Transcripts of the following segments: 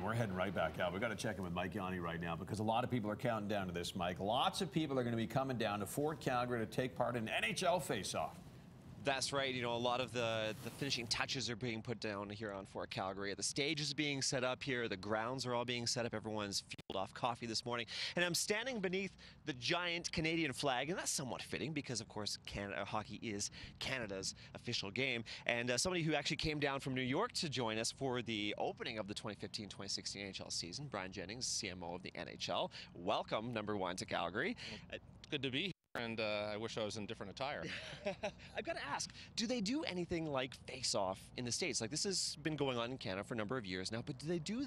time. We're heading right back out. We've got to check in with Mike Yawney right now because a lot of people are counting down to this, Mike. Lots of people are going to be coming down to Fort Clagary to take part in NHL Face-Off. That's right. You know, a lot of the finishing touches are being put down here on Fort Calgary. The stage is being set up here. The grounds are all being set up. Everyone's fueled off coffee this morning. And I'm standing beneath the giant Canadian flag. And that's somewhat fitting because, of course, hockey is Canada's official game. And somebody who actually came down from New York to join us for the opening of the 2015-2016 NHL season, Brian Jennings, CMO of the NHL. Welcome, #1, to Calgary. Good to be here. And I wish I was in different attire. I've got to ask, do they do anything like Face-Off in the States? Like, this has been going on in Canada for a number of years now, but do they do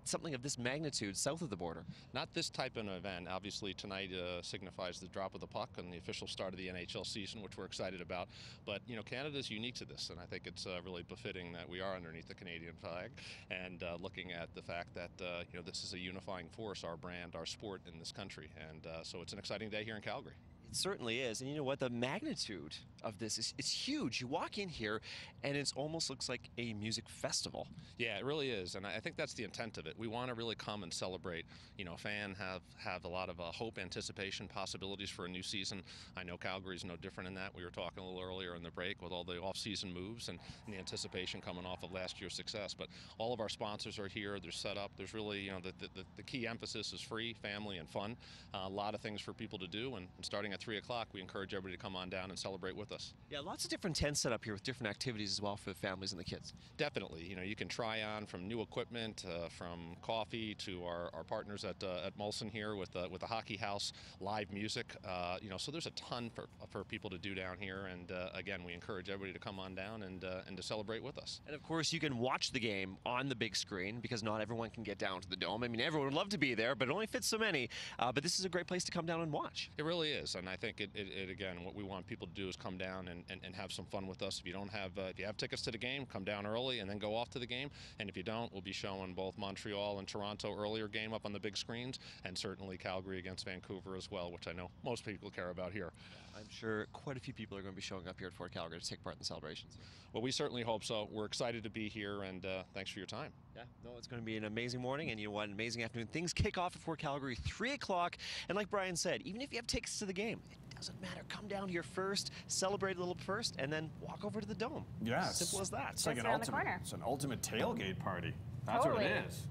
something of this magnitude south of the border? Not this type of event. Obviously, tonight signifies the drop of the puck and the official start of the NHL season, which we're excited about. But, you know, Canada's unique to this, and I think it's really befitting that we are underneath the Canadian flag and looking at the fact that, you know, this is a unifying force, our brand, our sport in this country. And so it's an exciting day here in Calgary. It certainly is. And you know what? The magnitude of this is it's huge. You walk in here and it almost looks like a music festival. Yeah, it really is. And I think that's the intent of it. We want to really come and celebrate. You know, a fan have a lot of hope, anticipation, possibilities for a new season. I know Calgary's no different in that. We were talking a little earlier in the break with all the off-season moves and the anticipation coming off of last year's success. But all of our sponsors are here. They're set up. There's really, you know, the key emphasis is free, family, and fun. A lot of things for people to do. And starting at 3 o'clock, we encourage everybody to come on down and celebrate with us. Yeah, lots of different tents set up here with different activities as well for the families and the kids. Definitely. You know, you can try on from new equipment, from coffee to our partners at Molson here with the Hockey House, live music. You know, so there's a ton for people to do down here. And again, we encourage everybody to come on down and to celebrate with us. And of course, you can watch the game on the big screen because not everyone can get down to the Dome. I mean, everyone would love to be there, but it only fits so many. But this is a great place to come down and watch. It really is. And I think it again, what we want people to do is come down and have some fun with us. If you don't have, if you have tickets to the game, come down early and then go off to the game. And if you don't, we'll be showing both Montreal and Toronto earlier game up on the big screens, and certainly Calgary against Vancouver as well, which I know most people care about here. I'm sure quite a few people are going to be showing up here at Fort Calgary to take part in the celebrations. Well, we certainly hope so. We're excited to be here, and thanks for your time. Yeah, no, it's going to be an amazing morning, and you know what, an amazing afternoon. Things kick off at Fort Calgary, 3 o'clock, and like Brian said, even if you have tickets to the game, it doesn't matter. Come down here first, celebrate a little first, and then walk over to the Dome. Yeah, simple as that. It's like an ultimate tailgate party. That's Totally. what it is.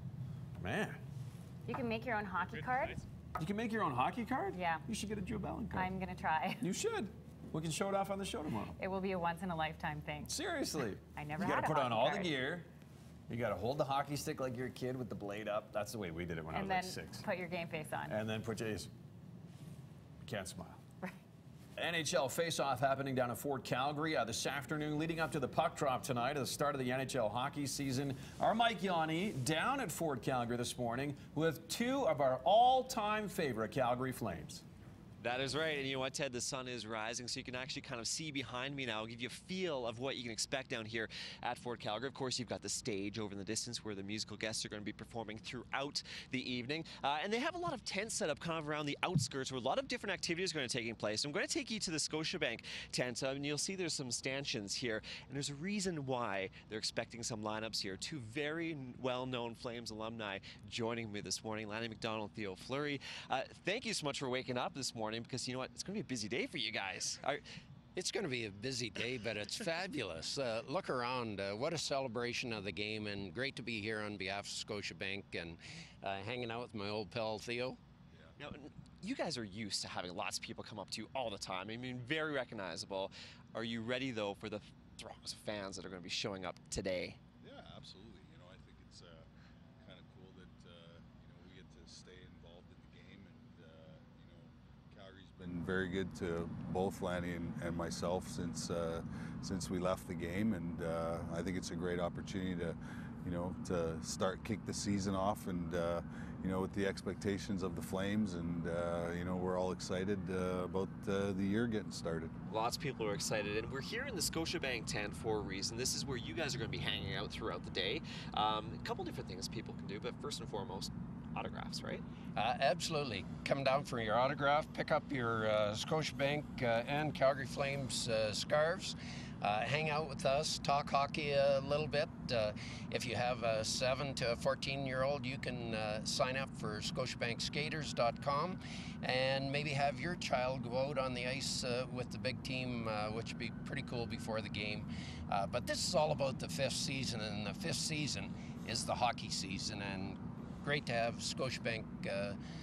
Man. You can make your own hockey card. You can make your own hockey card? Yeah. You should get a Joe Ballin card. I'm going to try. You should. We can show it off on the show tomorrow. It will be a once-in-a-lifetime thing. Seriously. I never had had a You got to put on hockey all card. the gear. You got to hold the hockey stick like you're a kid with the blade up. That's the way we did it when I was like 6. And then put your game face on. And then put your... You can't smile. Right. NHL Face-Off happening down in Fort Calgary this afternoon, leading up to the puck drop tonight at the start of the NHL hockey season. Our Mike Yawney down at Fort Calgary this morning with 2 of our all-time favorite Calgary Flames. That is right, and you know what, Ted, the sun is rising, so you can actually kind of see behind me now. I'll give you a feel of what you can expect down here at Fort Calgary. Of course, you've got the stage over in the distance where the musical guests are going to be performing throughout the evening. And they have a lot of tents set up kind of around the outskirts where a lot of different activities are going to be taking place. I'm going to take you to the Scotiabank tent, and you'll see there's some stanchions here, and there's a reason why they're expecting some lineups here. 2 very well-known Flames alumni joining me this morning, Lanny McDonald and Theo Fleury. Thank you so much for waking up this morning, because you know what, it's going to be a busy day for you guys. It's going to be a busy day, but it's fabulous. Look around. What a celebration of the game, and great to be here on behalf of Scotiabank and hanging out with my old pal Theo. Now, you guys are used to having lots of people come up to you all the time. I mean, very recognizable. Are you ready, though, for the throngs of fans that are going to be showing up today? Yeah, absolutely. You know, I think it's kind of cool that, you know, we get to stay involved in the game, and, you know, Calgary's been very good to both Lanny and myself since we left the game, and I think it's a great opportunity to, you know, to kick the season off, and you know, with the expectations of the Flames, and you know, we're all excited about the year getting started. Lots of people are excited, and we're here in the Scotiabank tent for a reason. This is where you guys are going to be hanging out throughout the day. A couple different things people can do, but first and foremost, autographs, right? Absolutely. Come down for your autograph, pick up your Scotiabank and Calgary Flames scarves. hang out with us, talk hockey a little bit. If you have a 7 to 14-year-old, you can sign up for scotiabankskaters.com and maybe have your child go out on the ice with the big team, which would be pretty cool before the game. But this is all about the 5th season, and the 5th season is the hockey season, and great to have Scotiabank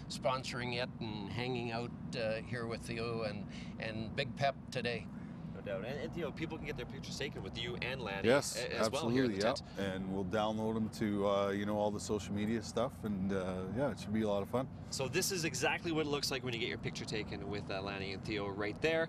sponsoring it and hanging out here with you, and big pep today. No doubt. And you know, people can get their pictures taken with you and Lanny Yes, as absolutely, well here in the tent. And we'll download them to you know, all the social media stuff, and yeah, it should be a lot of fun. So this is exactly what it looks like when you get your picture taken with Lanny and Theo right there.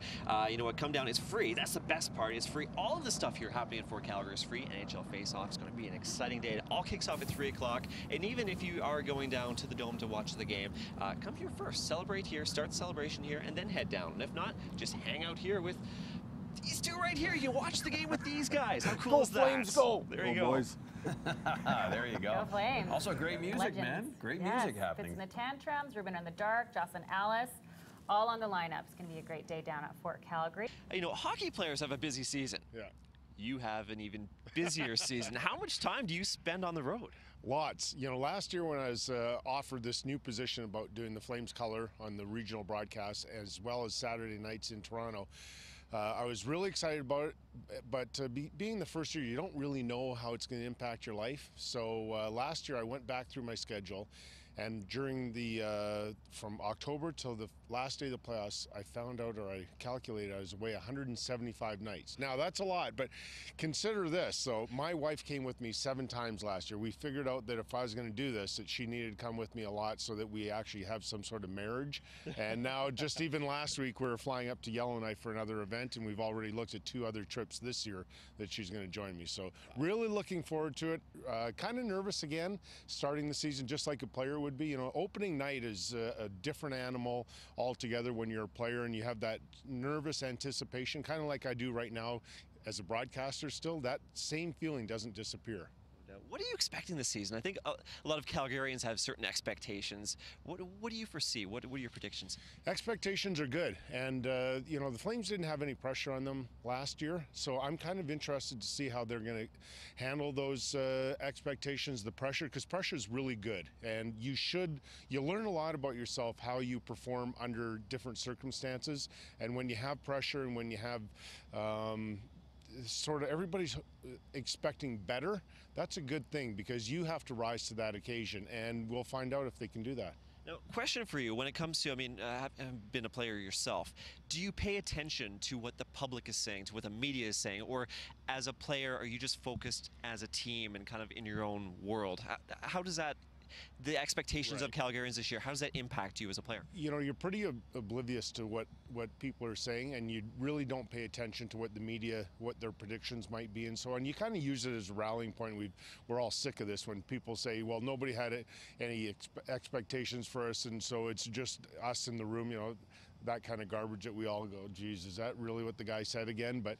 You know what, come down, it's free. That's the best part, it's free. All of the stuff here happening in Fort Calgary is free. NHL Face-Off is going to be an exciting day. It all kicks off at 3 o'clock, and even if you are going down to the Dome to watch the game, come here first, celebrate here, start the celebration here, and then head down. And if not, just hang out here with these two right here. You can watch the game with these guys. How cool is that? Flames, go! There you Go, go. boys. There you go. Go Flames. Also great music, Legends. man. Great Yes, music happening. Fits in the Tantrums, Ruben in the Dark, Jocelyn Alice, all on the lineup. It's going to be a great day down at Fort Calgary. You know, hockey players have a busy season. Yeah. You have an even busier season. How much time do you spend on the road? Lots. You know, last year when I was offered this new position about doing the Flames color on the regional broadcast, as well as Saturday nights in Toronto, I was really excited about it, but being the first year, you don't really know how it's going to impact your life. So last year I went back through my schedule, and during the from October till the last day of the playoffs, I found out, or I calculated, I was away 175 nights. Now that's a lot, but consider this. So my wife came with me 7 times last year. We figured out that if I was going to do this, that she needed to come with me a lot so that we actually have some sort of marriage. And now just even last week we were flying up to Yellowknife for another event, and we've already looked at 2 other trips this year that she's going to join me. So really looking forward to it. Kind of nervous again, starting the season just like a player would be. You know, opening night is a different animal altogether when you're a player, and you have that nervous anticipation, kind of like I do right now as a broadcaster still. That same feeling doesn't disappear. What are you expecting this season? I think a lot of Calgarians have certain expectations. What do you foresee? What are your predictions? Expectations are good, and you know, the Flames didn't have any pressure on them last year, so I'm kind of interested to see how they're going to handle those expectations, the pressure, because pressure is really good, and you learn a lot about yourself, how you perform under different circumstances, and when you have pressure and when you have sort of everybody's expecting better, that's a good thing, because you have to rise to that occasion, and we'll find out if they can do that. Now, question for you, when it comes to, I mean, having been a player yourself, do you pay attention to what the public is saying, to what the media is saying, or as a player, are you just focused as a team and kind of in your own world? How does that, the expectations of Calgarians this year, how does that impact you as a player? You know, you're pretty oblivious to what people are saying, and you really don't pay attention to what the media, what their predictions might be and so on. You kind of use it as a rallying point. We're all sick of this when people say, well, nobody had any expectations for us, and so it's just us in the room, you know, that kind of garbage that we all go, geez, is that really what the guy said again? But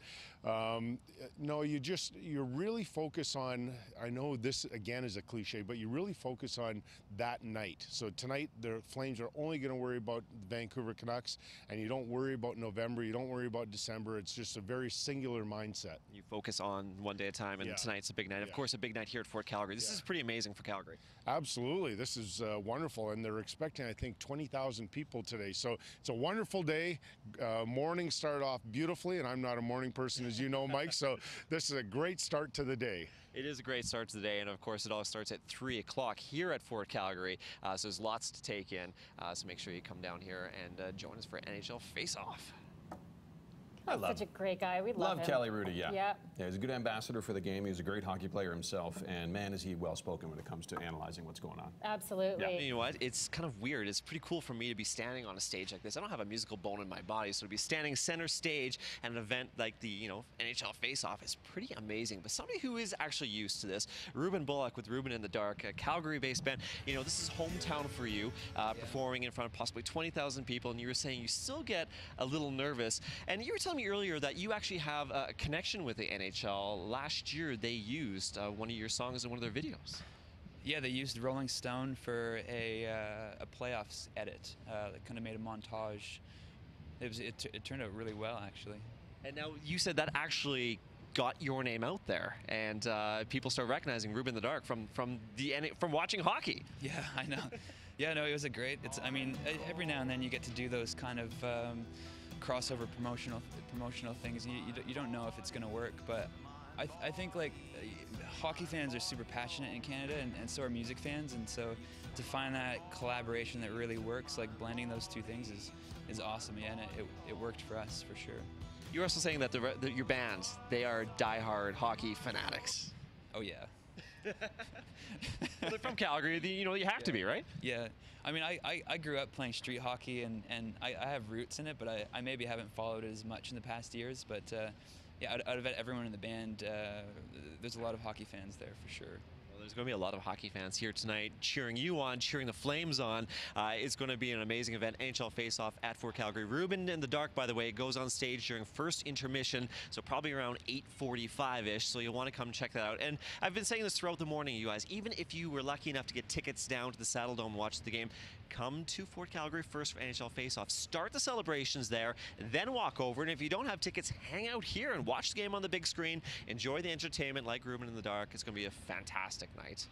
no, you really focus on, I know this again is a cliche, but you really focus on that night. So tonight the Flames are only going to worry about the Vancouver Canucks, and you don't worry about November, you don't worry about December. It's just a very singular mindset. You focus on one day at a time, and tonight's a big night. Of course, a big night here at Fort Calgary. This is pretty amazing for Calgary. Absolutely, this is wonderful, and they're expecting, I think, 20,000 people today. So it's a wonderful day. Morning started off beautifully, and I'm not a morning person, as you know, Mike, so this is a great start to the day. It is a great start to the day, and of course it all starts at 3 o'clock here at Fort Calgary, so there's lots to take in, so make sure you come down here and join us for NHL Face-Off. Such a great guy. We love him. Kelly Rudy, yeah. Yep. Yeah, he's a good ambassador for the game. He's a great hockey player himself, and man, is he well-spoken when it comes to analyzing what's going on. Absolutely. Yeah. You know what? It's kind of weird. It's pretty cool for me to be standing on a stage like this. I don't have a musical bone in my body, so to be standing center stage at an event like the, you know, NHL Face-Off is pretty amazing. But somebody who is actually used to this, Ruben Bullock with Ruben in the Dark, a Calgary-based band. You know, this is hometown for you, performing in front of possibly 20,000 people, and you were saying you still get a little nervous. And you were telling me earlier that you actually have a connection with the NHL. Last year they used one of your songs in one of their videos. Yeah, they used Rolling Stone for a playoffs edit that kind of made a montage. It turned out really well, actually. And now you said that actually got your name out there, and people start recognizing Ruben in the Dark from watching hockey. Yeah, I know. Yeah, no, it was a great. I mean, every now and then you get to do those kind of crossover promotional things. You don't know if it's going to work, but I think like hockey fans are super passionate in Canada, and so are music fans, and so to find that collaboration that really works, like blending those two things, is awesome. Yeah, and it worked for us for sure. You're also saying that your band, they are diehard hockey fanatics. Oh yeah. Well, they're from Calgary. You have to be, right? Yeah. I mean, I grew up playing street hockey, and I have roots in it, but I maybe haven't followed it as much in the past years. But yeah, out of everyone in the band, there's a lot of hockey fans there for sure. There's going to be a lot of hockey fans here tonight cheering you on, cheering the Flames on. It's going to be an amazing event. NHL Face-Off at Fort Calgary. Ruben in the Dark, by the way, goes on stage during first intermission, so probably around 8:45-ish, so you'll want to come check that out. And I've been saying this throughout the morning, you guys, even if you were lucky enough to get tickets down to the Saddle Dome and watch the game, come to Fort Calgary first for NHL Face-Off. Start the celebrations there, then walk over, and if you don't have tickets, hang out here and watch the game on the big screen. Enjoy the entertainment like Ruben in the Dark. It's going to be a fantastic night.